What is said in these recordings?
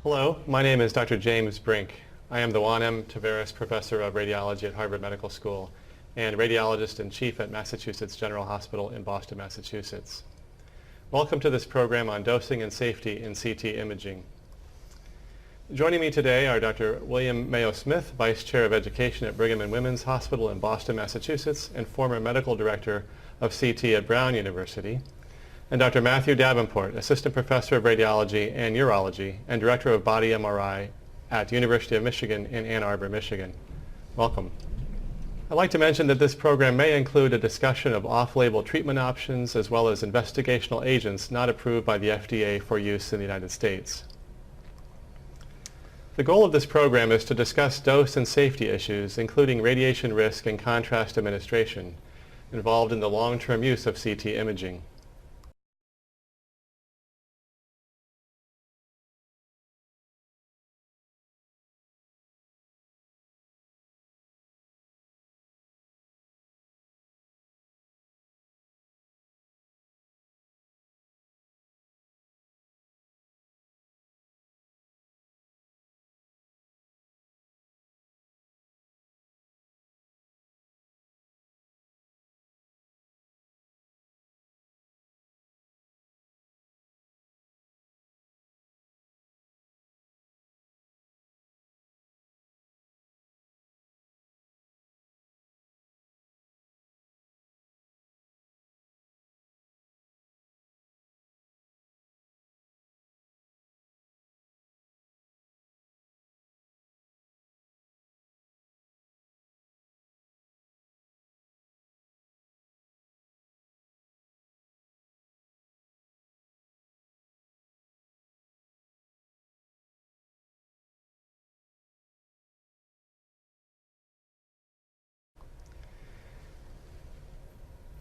Hello, my name is Dr. James Brink. I am the Juan M. Taveras Professor of Radiology at Harvard Medical School and Radiologist in Chief at Massachusetts General Hospital in Boston, Massachusetts. Welcome to this program on dosing and safety in CT imaging. Joining me today are Dr. William Mayo Smith, Vice Chair of Education at Brigham and Women's Hospital in Boston, Massachusetts, and former Medical Director of CT at Brown University, and Dr. Matthew Davenport, Assistant Professor of Radiology and Urology and Director of Body MRI at University of Michigan in Ann Arbor, Michigan. Welcome. I'd like to mention that this program may include a discussion of off-label treatment options as well as investigational agents not approved by the FDA for use in the United States. The goal of this program is to discuss dose and safety issues, including radiation risk and contrast administration, involved in the long-term use of CT imaging.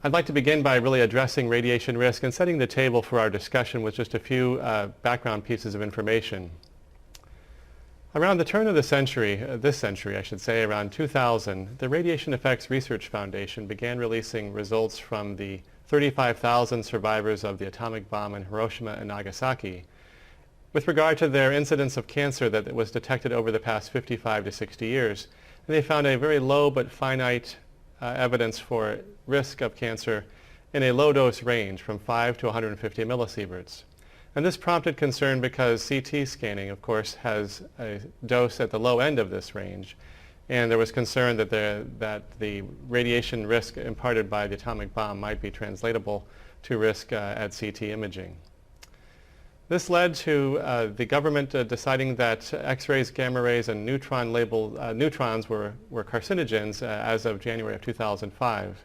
I'd like to begin by really addressing radiation risk and setting the table for our discussion with just a few background pieces of information. Around the turn of the century, this century I should say, around 2000, the Radiation Effects Research Foundation began releasing results from the 35,000 survivors of the atomic bomb in Hiroshima and Nagasaki with regard to their incidence of cancer that was detected over the past 55 to 60 years. And they found a very low but finite evidence for risk of cancer in a low dose range from 5 to 150 millisieverts. And this prompted concern because CT scanning, of course, has a dose at the low end of this range. And there was concern that the radiation risk imparted by the atomic bomb might be translatable to risk at CT imaging. This led to the government deciding that X-rays, gamma rays, and neutrons were carcinogens as of January of 2005.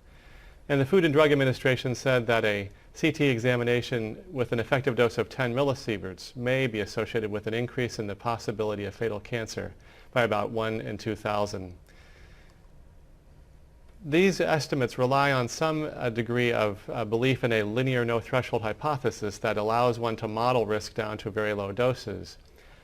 And the Food and Drug Administration said that a CT examination with an effective dose of 10 millisieverts may be associated with an increase in the possibility of fatal cancer by about 1 in 2,000. These estimates rely on some degree of belief in a linear no-threshold hypothesis that allows one to model risk down to very low doses.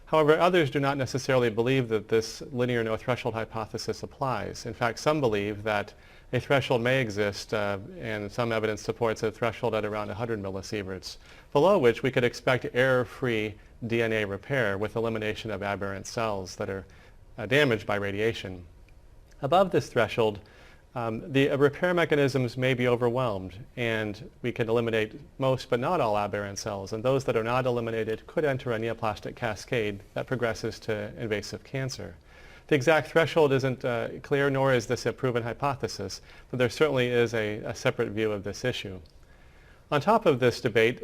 However, others do not necessarily believe that this linear no-threshold hypothesis applies. In fact, some believe that a threshold may exist, and some evidence supports a threshold at around 100 millisieverts, below which we could expect error-free DNA repair with elimination of aberrant cells that are damaged by radiation. Above this threshold, the repair mechanisms may be overwhelmed, and we can eliminate most but not all aberrant cells, and those that are not eliminated could enter a neoplastic cascade that progresses to invasive cancer. The exact threshold isn't clear, nor is this a proven hypothesis, but there certainly is a separate view of this issue. On top of this debate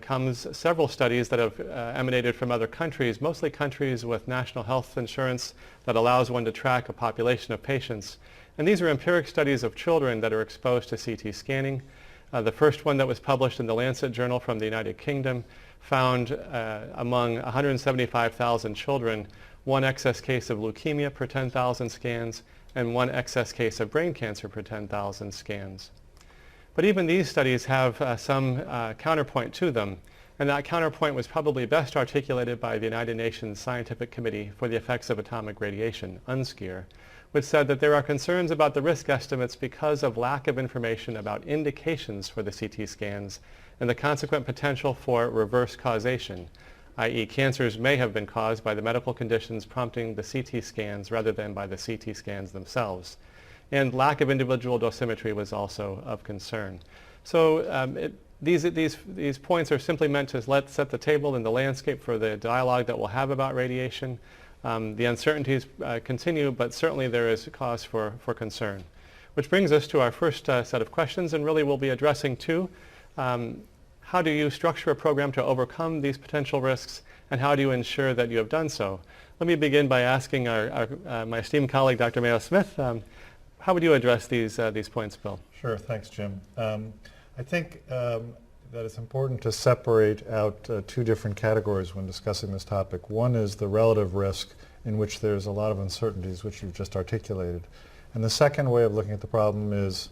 comes several studies that have emanated from other countries, mostly countries with national health insurance that allows one to track a population of patients. And these are empiric studies of children that are exposed to CT scanning. The first one that was published in the Lancet Journal from the United Kingdom found among 175,000 children one excess case of leukemia per 10,000 scans and one excess case of brain cancer per 10,000 scans. But even these studies have some counterpoint to them, and that counterpoint was probably best articulated by the United Nations Scientific Committee for the Effects of Atomic Radiation, UNSCEAR, which said that there are concerns about the risk estimates because of lack of information about indications for the CT scans and the consequent potential for reverse causation, i.e. cancers may have been caused by the medical conditions prompting the CT scans rather than by the CT scans themselves. And lack of individual dosimetry was also of concern. So these points are simply meant to set the table and the landscape for the dialogue that we'll have about radiation. The uncertainties continue, but certainly there is cause for concern. Which brings us to our first set of questions, and really we'll be addressing two. How do you structure a program to overcome these potential risks, and how do you ensure that you have done so? Let me begin by asking my esteemed colleague, Dr. Mayo Smith, how would you address these points, Bill? Sure, thanks, Jim. I think that it's important to separate out two different categories when discussing this topic. One is the relative risk, in which there's a lot of uncertainties, which you've just articulated. And the second way of looking at the problem is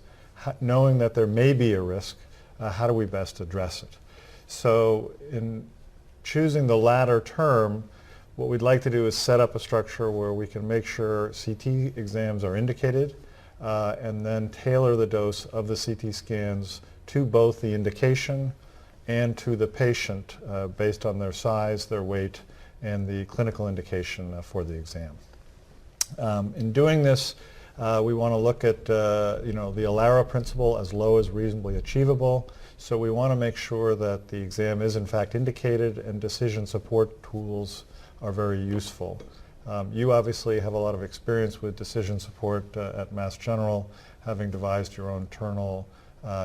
knowing that there may be a risk, how do we best address it? So in choosing the latter term, what we'd like to do is set up a structure where we can make sure CT exams are indicated and then tailor the dose of the CT scans to both the indication and to the patient based on their size, their weight, and the clinical indication for the exam. In doing this, we want to look at the ALARA principle as low as reasonably achievable. So we want to make sure that the exam is in fact indicated and decision support tools are very useful. You obviously have a lot of experience with decision support at Mass General, having devised your own internal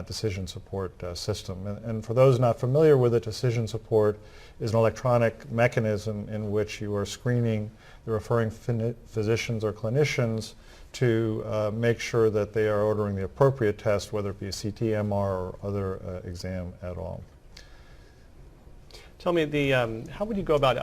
decision support system. And for those not familiar with it, decision support is an electronic mechanism in which you are screening the referring physicians or clinicians to make sure that they are ordering the appropriate test, whether it be a CT, MR, or other exam at all. Tell me, how would you go about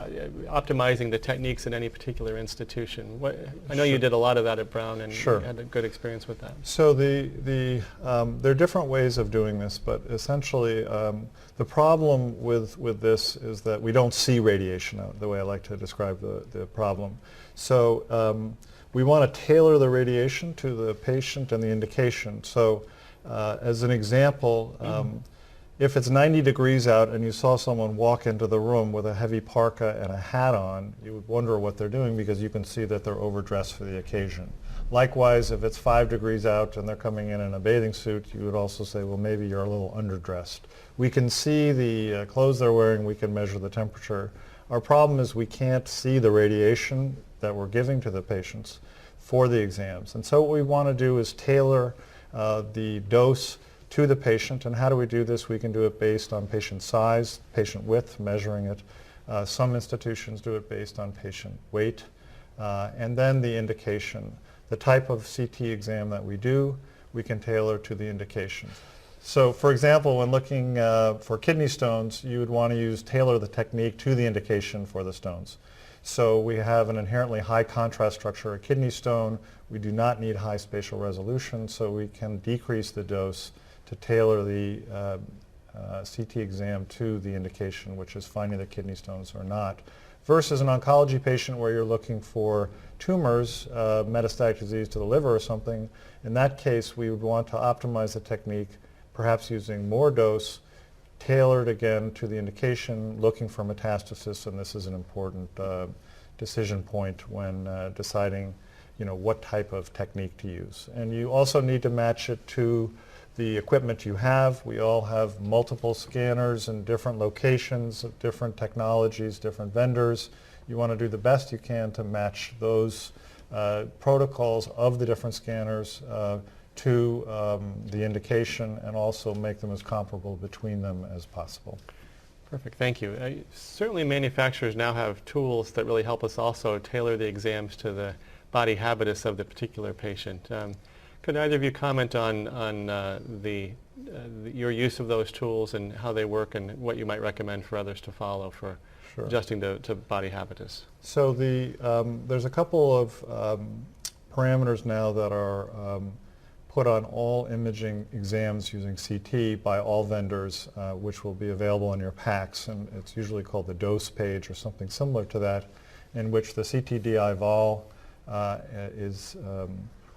optimizing the techniques in any particular institution? I know you did a lot of that at Brown, and you had a good experience with that. So there are different ways of doing this, but essentially the problem with this is that we don't see radiation, the way I like to describe the problem. So we want to tailor the radiation to the patient and the indication. So as an example, if it's 90 degrees out and you saw someone walk into the room with a heavy parka and a hat on, you would wonder what they're doing because you can see that they're overdressed for the occasion. Likewise, if it's 5 degrees out and they're coming in a bathing suit, you would also say, well, maybe you're a little underdressed. We can see the clothes they're wearing, we can measure the temperature. Our problem is we can't see the radiation that we're giving to the patients for the exams. And so what we want to do is tailor the dose to the patient. And how do we do this? We can do it based on patient size, patient width, measuring it. Some institutions do it based on patient weight. And then the indication. The type of CT exam that we do, we can tailor to the indication. So for example, when looking for kidney stones, you would want to tailor the technique to the indication for the stones. So we have an inherently high contrast structure, a kidney stone. We do not need high spatial resolution, so we can decrease the dose to tailor the CT exam to the indication, which is finding the kidney stones or not. Versus an oncology patient where you're looking for tumors, metastatic disease to the liver or something. In that case, we would want to optimize the technique, perhaps using more dose, tailored again to the indication, looking for metastasis, and this is an important decision point when deciding what type of technique to use. And you also need to match it to the equipment you have. We all have multiple scanners in different locations, different technologies, different vendors. You want to do the best you can to match those protocols of the different scanners to the indication and also make them as comparable between them as possible. Perfect, thank you. Certainly manufacturers now have tools that really help us also tailor the exams to the body habitus of the particular patient. Could either of you comment on your use of those tools and how they work and what you might recommend for others to follow for adjusting to body habitus? So there's a couple of parameters now that are put on all imaging exams using CT by all vendors, which will be available on your packs, and it's usually called the dose page or something similar to that, in which the CT-DI vol is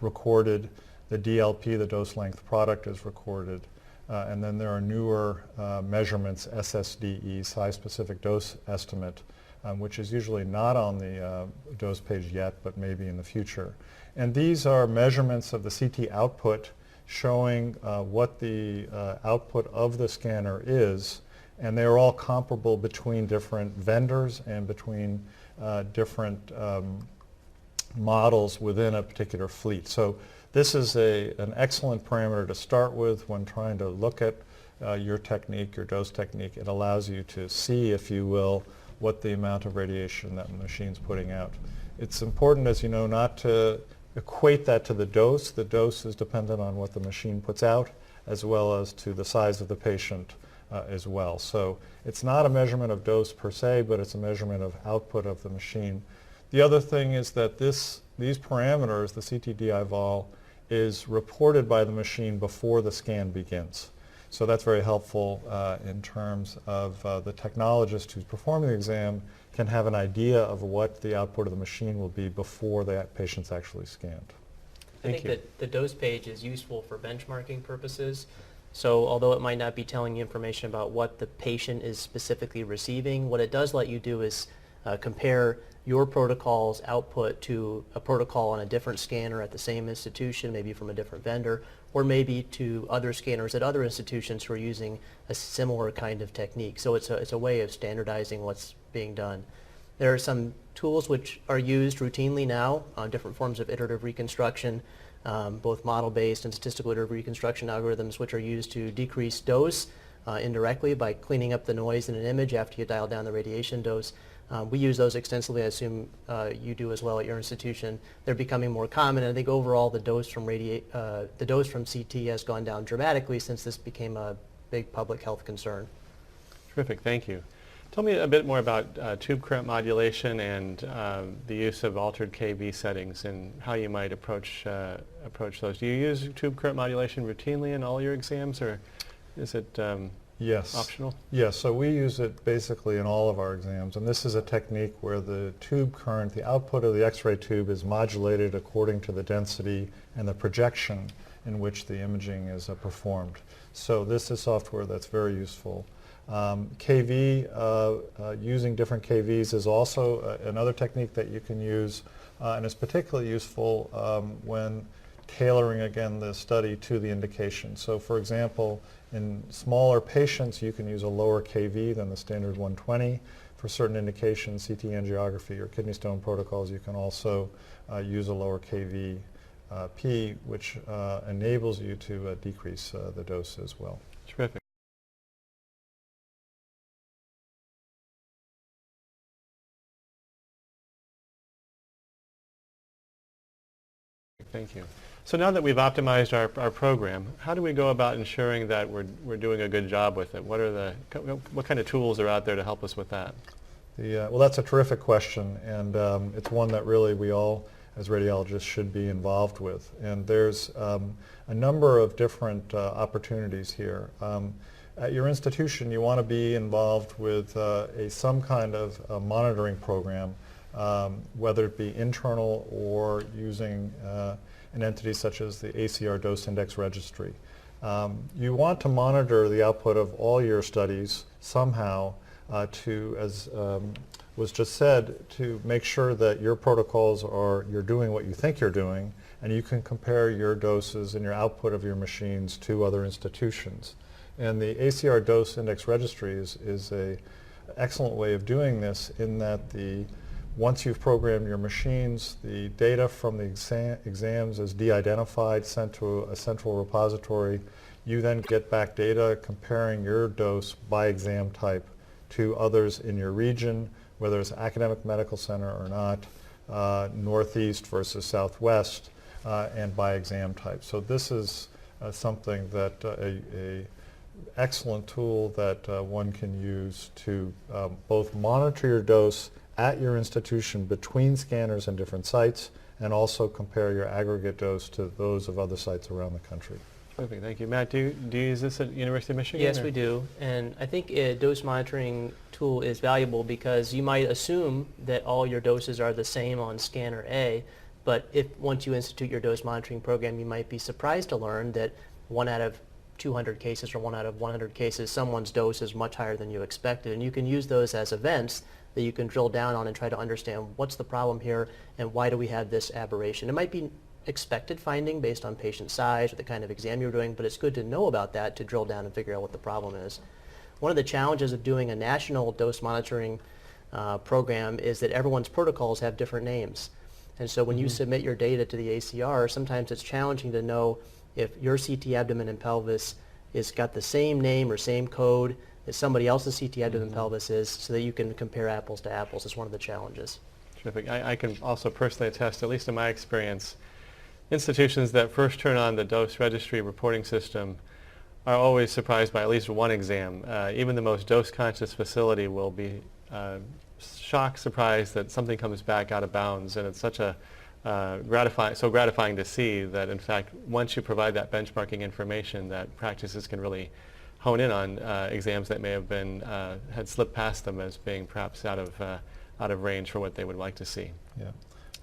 recorded. The DLP, the dose length product, is recorded. And then there are newer measurements, SSDE, size-specific dose estimate, which is usually not on the dose page yet, but maybe in the future. And these are measurements of the CT output showing what the output of the scanner is, and they are all comparable between different vendors and between different models within a particular fleet. So this is an excellent parameter to start with when trying to look at your technique, your dose technique. It allows you to see, if you will, what the amount of radiation that machine's putting out. It's important, as you know, not to equate that to the dose. The dose is dependent on what the machine puts out, as well as to the size of the patient as well. So it's not a measurement of dose per se, but it's a measurement of output of the machine. The other thing is that these parameters, the CT vol, is reported by the machine before the scan begins. So that's very helpful in terms of the technologist who's performing the exam can have an idea of what the output of the machine will be before the patient's actually scanned. I think that the dose page is useful for benchmarking purposes. So although it might not be telling you information about what the patient is specifically receiving, what it does let you do is compare your protocol's output to a protocol on a different scanner at the same institution, maybe from a different vendor, or maybe to other scanners at other institutions who are using a similar kind of technique. So it's a way of standardizing what's being done. There are some tools which are used routinely now on different forms of iterative reconstruction, both model-based and statistical iterative reconstruction algorithms, which are used to decrease dose indirectly by cleaning up the noise in an image after you dial down the radiation dose. We use those extensively. I assume you do as well at your institution. They're becoming more common, and I think overall the dose from CT has gone down dramatically since this became a big public health concern. Terrific, thank you. Tell me a bit more about tube current modulation and the use of altered kV settings and how you might approach those. Do you use tube current modulation routinely in all your exams, or is it Yes. optional? Yes, so we use it basically in all of our exams, and this is a technique where the tube current, the output of the X-ray tube, is modulated according to the density and the projection in which the imaging is performed. So this is software that's very useful. Using different KVs is also another technique that you can use, and it's particularly useful when tailoring, again, the study to the indication. So for example, in smaller patients, you can use a lower KV than the standard 120. For certain indications, CT angiography or kidney stone protocols, you can also use a lower KV P, which enables you to decrease the dose as well. Terrific. Thank you. So now that we've optimized our program, how do we go about ensuring that we're doing a good job with it? What kind of tools are out there to help us with that? Well, that's a terrific question, and it's one that really we all, as radiologists, should be involved with. And there's a number of different opportunities here. At your institution, you want to be involved with some kind of monitoring program, whether it be internal or using an entity such as the ACR Dose Index Registry. You want to monitor the output of all your studies somehow to, as was just said, to make sure that your protocols you're doing what you think you're doing, and you can compare your doses and your output of your machines to other institutions. And the ACR Dose Index Registry is an excellent way of doing this, in that once you've programmed your machines, the data from the exams is de-identified, sent to a central repository. You then get back data comparing your dose by exam type to others in your region, whether it's academic medical center or not, northeast versus southwest, and by exam type. So this is something that a excellent tool that one can use to both monitor your dose at your institution between scanners and different sites, and also compare your aggregate dose to those of other sites around the country. Perfect, thank you. Matt, do you use this at University of Michigan? Yes, we do. And I think a dose monitoring tool is valuable because you might assume that all your doses are the same on scanner A, but once you institute your dose monitoring program, you might be surprised to learn that 1 out of 200 cases or 1 out of 100 cases, someone's dose is much higher than you expected. And you can use those as events that you can drill down on and try to understand what's the problem here and why do we have this aberration. It might be expected finding based on patient size or the kind of exam you're doing, but it's good to know about that to drill down and figure out what the problem is. One of the challenges of doing a national dose monitoring program is that everyone's protocols have different names. And so when you submit your data to the ACR, sometimes it's challenging to know if your CT abdomen and pelvis is got the same name or same code as somebody else's CT abdomen and pelvis is, so that you can compare apples to apples. Is one of the challenges. Terrific. I can also personally attest, at least in my experience, institutions that first turn on the dose registry reporting system are always surprised by at least one exam. Even the most dose-conscious facility will be shocked, surprised that something comes back out of bounds, and it's such a gratifying to see that, in fact, once you provide that benchmarking information, that practices can really hone in on exams that may have been had slipped past them as being perhaps out of range for what they would like to see. Yeah.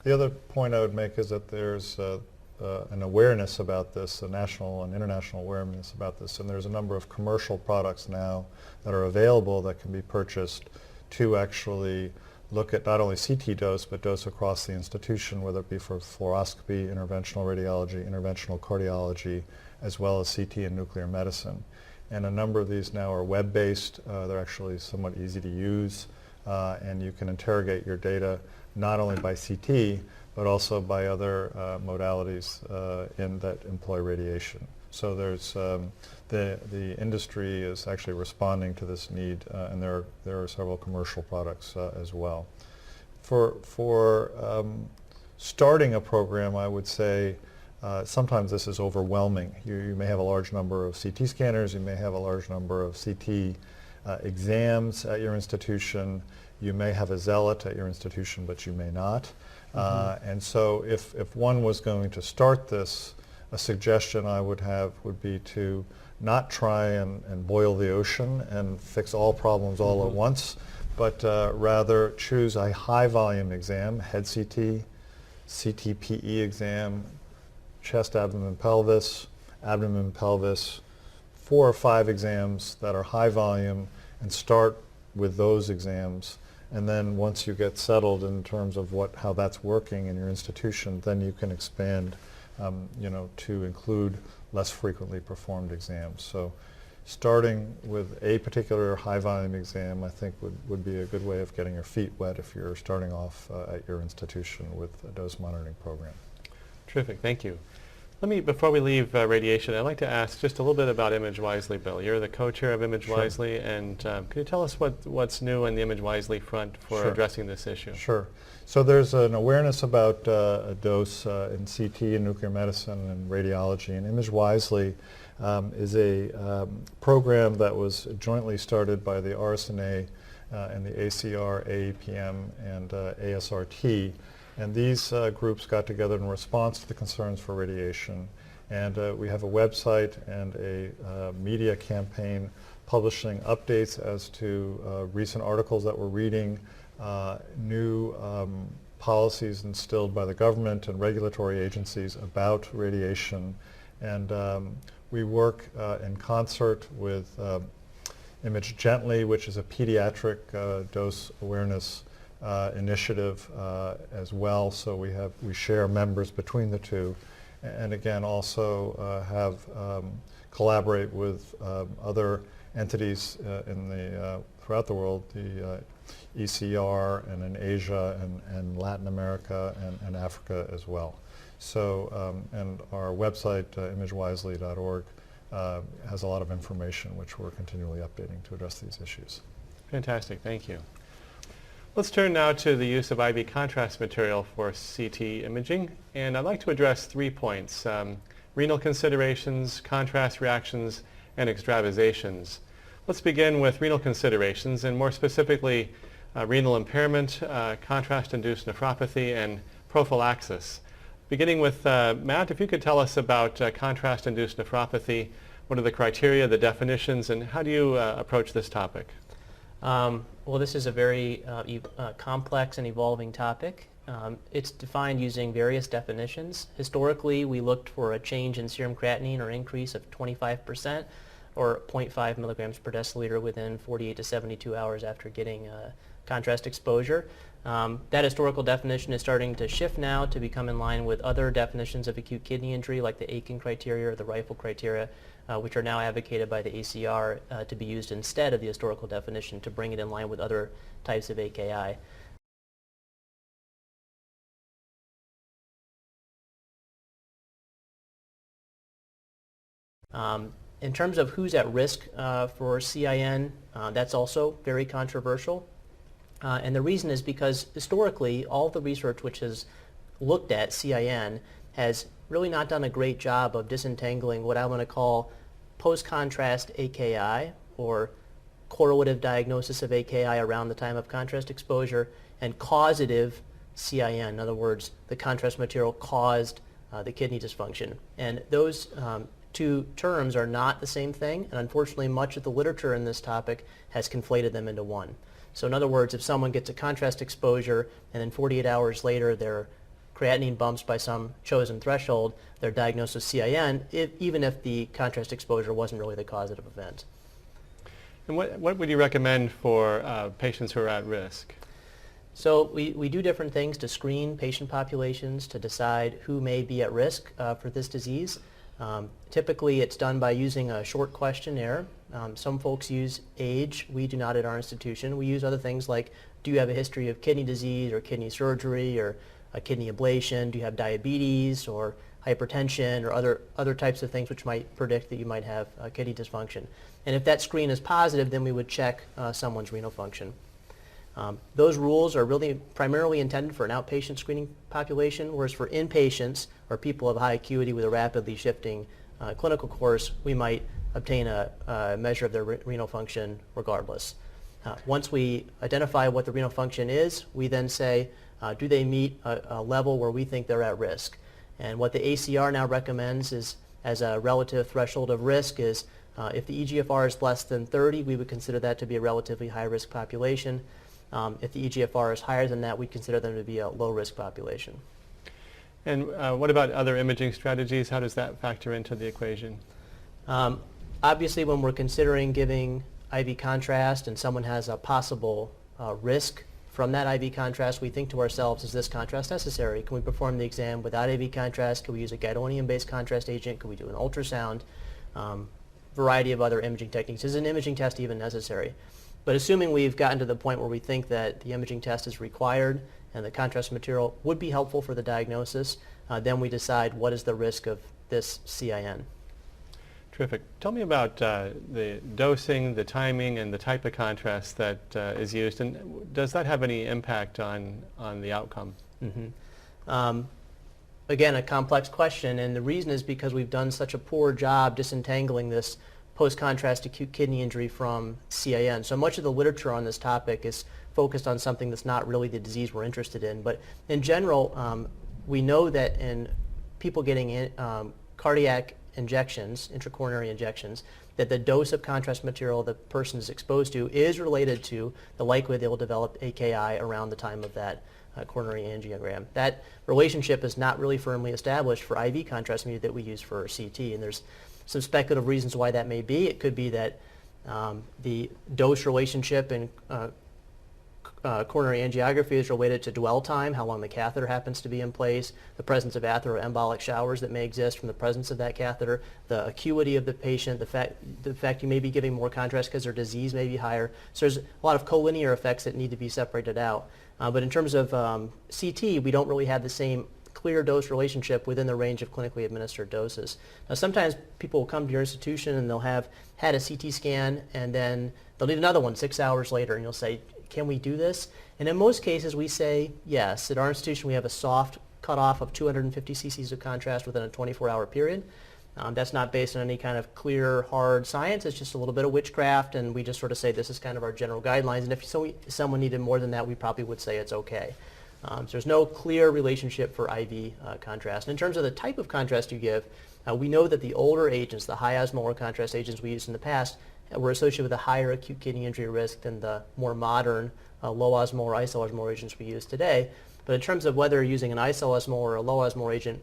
The other point I would make is that there's an awareness about this, a national and international awareness about this, and there's a number of commercial products now that are available that can be purchased to actually look at not only CT dose, but dose across the institution, whether it be for fluoroscopy, interventional radiology, interventional cardiology, as well as CT and nuclear medicine. And a number of these now are web-based. They're actually somewhat easy to use, and you can interrogate your data not only by CT, but also by other modalities in that employ radiation. So there's the industry is actually responding to this need, and there are several commercial products as well. For starting a program, I would say sometimes this is overwhelming. You may have a large number of CT scanners, you may have a large number of CT exams at your institution, you may have a zealot at your institution, but you may not. And so if one was going to start this, a suggestion I would have would be to not try and boil the ocean and fix all problems all at once, but rather choose a high volume exam, head CT, CT-PE exam, chest, abdomen, pelvis, 4 or 5 exams that are high volume, and start with those exams. And then once you get settled in terms of how that's working in your institution, then you can expand to include less frequently performed exams. So starting with a particular high volume exam, I think would be a good way of getting your feet wet if you're starting off at your institution with a dose monitoring program. Terrific, thank you. Before we leave radiation, I'd like to ask just a little bit about Image Wisely, Bill. You're the co-chair of Image Wisely, and can you tell us what's new on the Image Wisely front for addressing this issue? Sure. So there's an awareness about a dose in CT and nuclear medicine and radiology, and Image Wisely is a program that was jointly started by the RSNA and the ACR, AAPM, and ASRT. And these groups got together in response to the concerns for radiation. And we have a website and a media campaign publishing updates as to recent articles that we're reading, new policies instilled by the government and regulatory agencies about radiation. And we work in concert with Image Gently, which is a pediatric dose awareness initiative as well. So we share members between the two, and again also collaborate with other entities throughout the world, the ECR, and in Asia and Latin America and Africa as well. So and our website imagewisely.org has a lot of information which we're continually updating to address these issues. Fantastic, thank you. Let's turn now to the use of IV contrast material for CT imaging, and I'd like to address 3 points: renal considerations, contrast reactions, and extravasations. Let's begin with renal considerations, and more specifically renal impairment, contrast-induced nephropathy, and prophylaxis. Beginning with Matt, if you could tell us about contrast-induced nephropathy, what are the criteria, the definitions, and how do you approach this topic? Well, this is a very complex and evolving topic. It's defined using various definitions. Historically, we looked for a change in serum creatinine or increase of 25% or 0.5 milligrams per deciliter within 48 to 72 hours after getting contrast exposure. That historical definition is starting to shift now to become in line with other definitions of acute kidney injury like the Aiken criteria or the Rifle criteria, which are now advocated by the ACR to be used instead of the historical definition to bring it in line with other types of AKI. In terms of who's at risk for CIN, that's also very controversial. And the reason is because historically, all the research which has looked at CIN has really not done a great job of disentangling what I want to call post-contrast AKI, or correlative diagnosis of AKI around the time of contrast exposure, and causative CIN. In other words, the contrast material caused the kidney dysfunction. And those two terms are not the same thing, and unfortunately much of the literature in this topic has conflated them into one. So in other words, if someone gets a contrast exposure and then 48 hours later their creatinine bumps by some chosen threshold, they're diagnosed with CIN, even if the contrast exposure wasn't really the causative event. And what would you recommend for patients who are at risk? So we do different things to screen patient populations to decide who may be at risk for this disease. Typically it's done by using a short questionnaire. Some folks use age. We do not at our institution. We use other things like, do you have a history of kidney disease or kidney surgery or a kidney ablation? Do you have diabetes or hypertension or other types of things which might predict that you might have kidney dysfunction? And if that screen is positive, then we would check someone's renal function. Those rules are really primarily intended for an outpatient screening population, whereas for inpatients or people of high acuity with a rapidly shifting clinical course, we might obtain a measure of their renal function regardless. Once we identify what the renal function is, we then say, do they meet a level where we think they're at risk? And what the ACR now recommends is, as a relative threshold of risk, is if the eGFR is less than 30, we would consider that to be a relatively high-risk population. If the eGFR is higher than that, we consider them to be a low-risk population. And what about other imaging strategies? How does that factor into the equation? Obviously, when we're considering giving IV contrast and someone has a possible risk from that IV contrast, we think to ourselves, is this contrast necessary? Can we perform the exam without IV contrast? Can we use a gadolinium-based contrast agent? Can we do an ultrasound? Variety of other imaging techniques. Is an imaging test even necessary? But assuming we've gotten to the point where we think that the imaging test is required and the contrast material would be helpful for the diagnosis, then we decide what is the risk of this CIN. Terrific. Tell me about the dosing, the timing, and the type of contrast that is used, and does that have any impact on the outcome? Mm-hmm. Again, a complex question, and the reason is because we've done such a poor job disentangling this post-contrast acute kidney injury from CIN. So much of the literature on this topic is focused on something that's not really the disease we're interested in. But in general, we know that in people getting cardiac injections, intracoronary injections, that the dose of contrast material the person is exposed to is related to the likelihood they will develop AKI around the time of that coronary angiogram. That relationship is not really firmly established for IV contrast media that we use for CT, and there's some speculative reasons why that may be. It could be that the dose relationship in coronary angiography is related to dwell time, how long the catheter happens to be in place, the presence of atheroembolic showers that may exist from the presence of that catheter, the acuity of the patient, the fact you may be giving more contrast because their disease may be higher. So there's a lot of collinear effects that need to be separated out. But in terms of CT, we don't really have the same clear dose relationship within the range of clinically administered doses. Now sometimes people will come to your institution and they'll have had a CT scan and then they'll need another one 6 hours later, and you'll say, can we do this? And in most cases we say yes. At our institution we have a soft cutoff of 250 cc's of contrast within a 24-hour period. That's not based on any kind of clear, hard science. It's just a little bit of witchcraft, and we just sort of say this is kind of our general guidelines, and if someone needed more than that, we probably would say it's okay. So there's no clear relationship for IV contrast. In terms of the type of contrast you give, we know that the older agents, the high osmolar contrast agents we used in the past, were associated with a higher acute kidney injury risk than the more modern low osmolar, isoosmolar agents we use today. But in terms of whether using an isoosmol or a low osmol agent,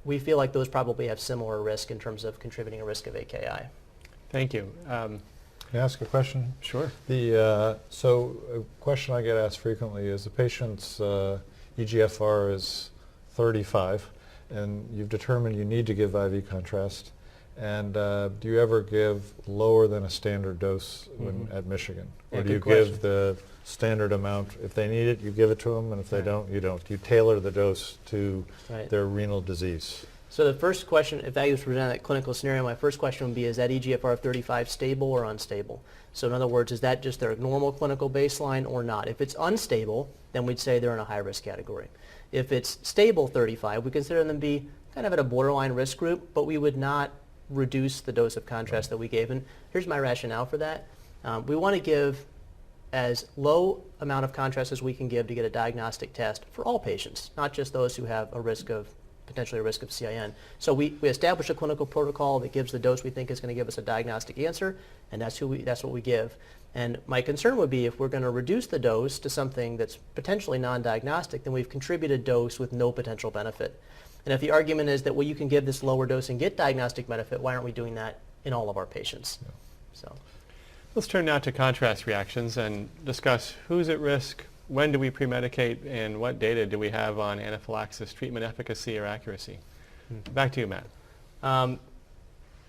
we feel like those probably have similar risk in terms of contributing a risk of AKI. Thank you. Can I ask a question? Sure. So a question I get asked frequently is the patient's EGFR is 35, and you've determined you need to give IV contrast. And do you ever give lower than a standard dose when at Michigan? Yeah, Or do you good question. give the standard amount? If they need it, you give it to them, and if they don't, you don't. You tailor the dose to Right. their renal disease. So the first question, if I was presenting that clinical scenario, my first question would be, is that EGFR of 35 stable or unstable? So in other words, is that just their normal clinical baseline or not? If it's unstable, then we'd say they're in a high-risk category. If it's stable 35, we consider them to be kind of at a borderline risk group, but we would not reduce the dose of contrast that we gave. And here's my rationale for that. We want to give as low amount of contrast as we can give to get a diagnostic test for all patients, not just those who have a risk of potentially a risk of CIN. So we establish a clinical protocol that gives the dose we think is going to give us a diagnostic answer, and that's what we give. And my concern would be if we're going to reduce the dose to something that's potentially non-diagnostic, then we've contributed dose with no potential benefit. And if the argument is that, well, you can give this lower dose and get diagnostic benefit, why aren't we doing that in all of our patients? Yeah. So. Let's turn now to contrast reactions and discuss who's at risk, when do we premedicate, and what data do we have on anaphylaxis treatment efficacy or accuracy? Back to you, Matt.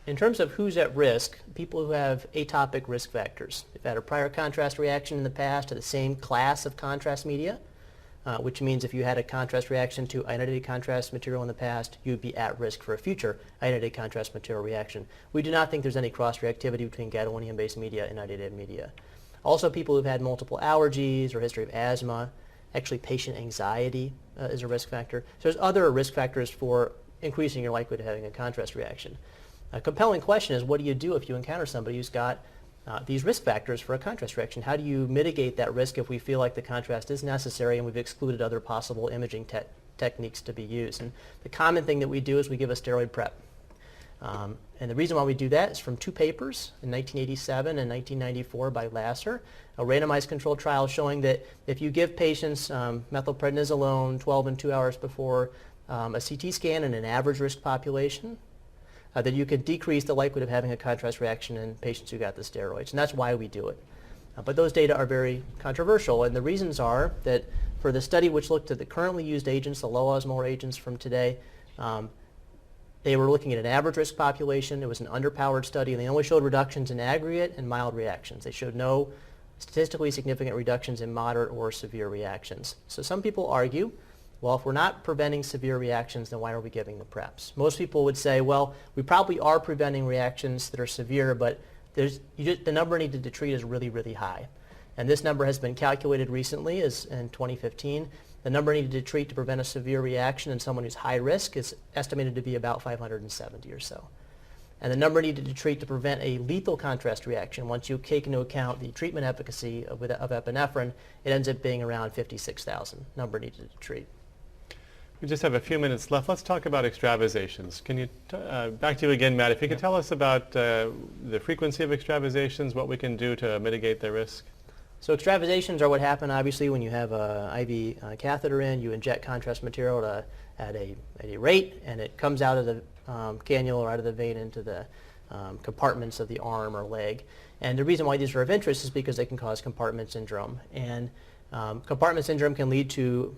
In terms of who's at risk, people who have atopic risk factors. They've had a prior contrast reaction in the past to the same class of contrast media, which means if you had a contrast reaction to ionized contrast material in the past, you'd be at risk for a future ionized contrast material reaction. We do not think there's any cross-reactivity between gadolinium-based media and ionized media. Also, people who've had multiple allergies or history of asthma. Actually, patient anxiety is a risk factor. So there's other risk factors for increasing your likelihood of having a contrast reaction. A compelling question is, what do you do if you encounter somebody who's got these risk factors for a contrast reaction? How do you mitigate that risk if we feel like the contrast is necessary and we've excluded other possible imaging techniques to be used? And the common thing that we do is we give a steroid prep. And the reason why we do that is from two papers in 1987 and 1994 by Lasser, a randomized controlled trial showing that if you give patients methylprednisolone 12 and 2 hours before a CT scan in an average risk population, that you could decrease the likelihood of having a contrast reaction in patients who got the steroids. And that's why we do it. But those data are very controversial, and the reasons are that for the study which looked at the currently used agents, the low osmolar agents from today, they were looking at an average risk population. It was an underpowered study, and they only showed reductions in aggregate and mild reactions. They showed no statistically significant reductions in moderate or severe reactions. So some people argue, well, if we're not preventing severe reactions, then why are we giving the preps? Most people would say, well, we probably are preventing reactions that are severe, but the number needed to treat is really, really high. And this number has been calculated recently, as in 2015. The number needed to treat to prevent a severe reaction in someone who's high risk is estimated to be about 570 or so. And the number needed to treat to prevent a lethal contrast reaction, once you take into account the treatment efficacy of epinephrine, it ends up being around 56,000 number needed to treat. We just have a few minutes left. Let's talk about extravasations. Can you, back to you again, Matt, if you could tell us about the frequency of extravasations, what we can do to mitigate their risk? So extravasations are what happen, obviously, when you have an IV catheter in, you inject contrast material at a rate, and it comes out of the cannula or out of the vein into the compartments of the arm or leg. And the reason why these are of interest is because they can cause compartment syndrome. And compartment syndrome can lead to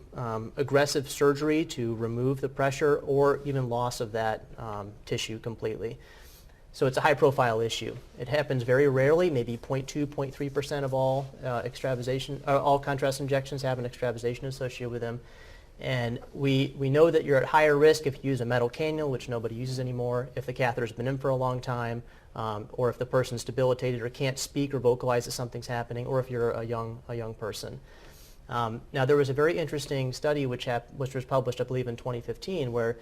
aggressive surgery to remove the pressure or even loss of that tissue completely. So it's a high-profile issue. It happens very rarely, maybe 0.2, 0.3% of all all contrast injections have an extravasation associated with them. And we know that you're at higher risk if you use a metal cannula, which nobody uses anymore, if the catheter's been in for a long time, or if the person's debilitated or can't speak or vocalize that something's happening, or if you're a young person. Now, there was a very interesting study which was published, I believe, in 2015, where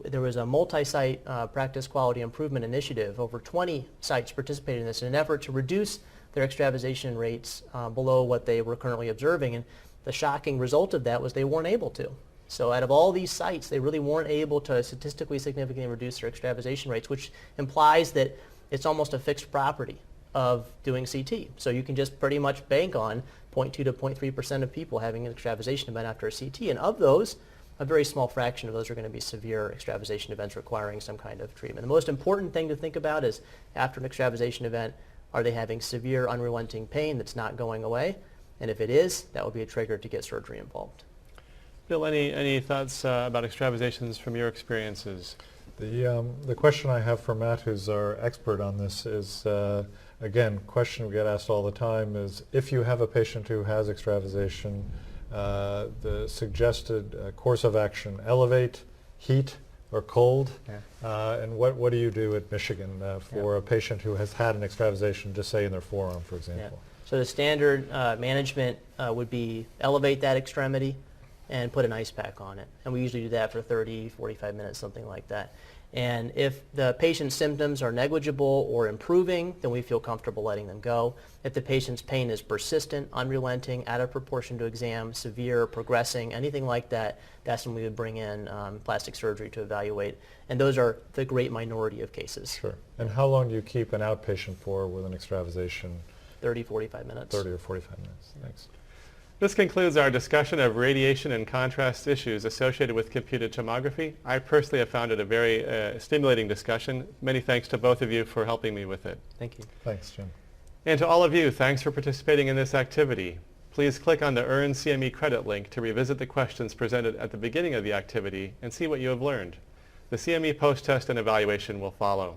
there was a multi-site practice quality improvement initiative. Over 20 sites participated in this in an effort to reduce their extravasation rates below what they were currently observing. And the shocking result of that was they weren't able to. So out of all these sites, they really weren't able to statistically significantly reduce their extravasation rates, which implies that it's almost a fixed property. of doing CT. So you can just pretty much bank on 0.2 to 0.3% of people having an extravasation event after a CT. And of those, a very small fraction of those are going to be severe extravasation events requiring some kind of treatment. The most important thing to think about is after an extravasation event, are they having severe unrelenting pain that's not going away? And if it is, that will be a trigger to get surgery involved. Bill, any thoughts about extravasations from your experiences? The question I have for Matt, who's our expert on this, is, again, question we get asked all the time is, if you have a patient who has extravasation, the suggested course of action, elevate, heat, or cold? Yeah. And what do you do at Michigan for a patient who has had an extravasation, just say in their forearm, for example? Yeah. So the standard management would be elevate that extremity and put an ice pack on it. And we usually do that for 30, 45 minutes, something like that. And if the patient's symptoms are negligible or improving, then we feel comfortable letting them go. If the patient's pain is persistent, unrelenting, out of proportion to exam, severe, progressing, anything like that, that's when we would bring in plastic surgery to evaluate. And those are the great minority of cases. Sure. And how long do you keep an outpatient for with an extravasation? 30, 45 minutes. 30 or 45 minutes. Thanks. This concludes our discussion of radiation and contrast issues associated with computed tomography. I personally have found it a very stimulating discussion. Many thanks to both of you for helping me with it. Thank you. Thanks, Jim. And to all of you, thanks for participating in this activity. Please click on the Earn CME credit link to revisit the questions presented at the beginning of the activity and see what you have learned. The CME post-test and evaluation will follow.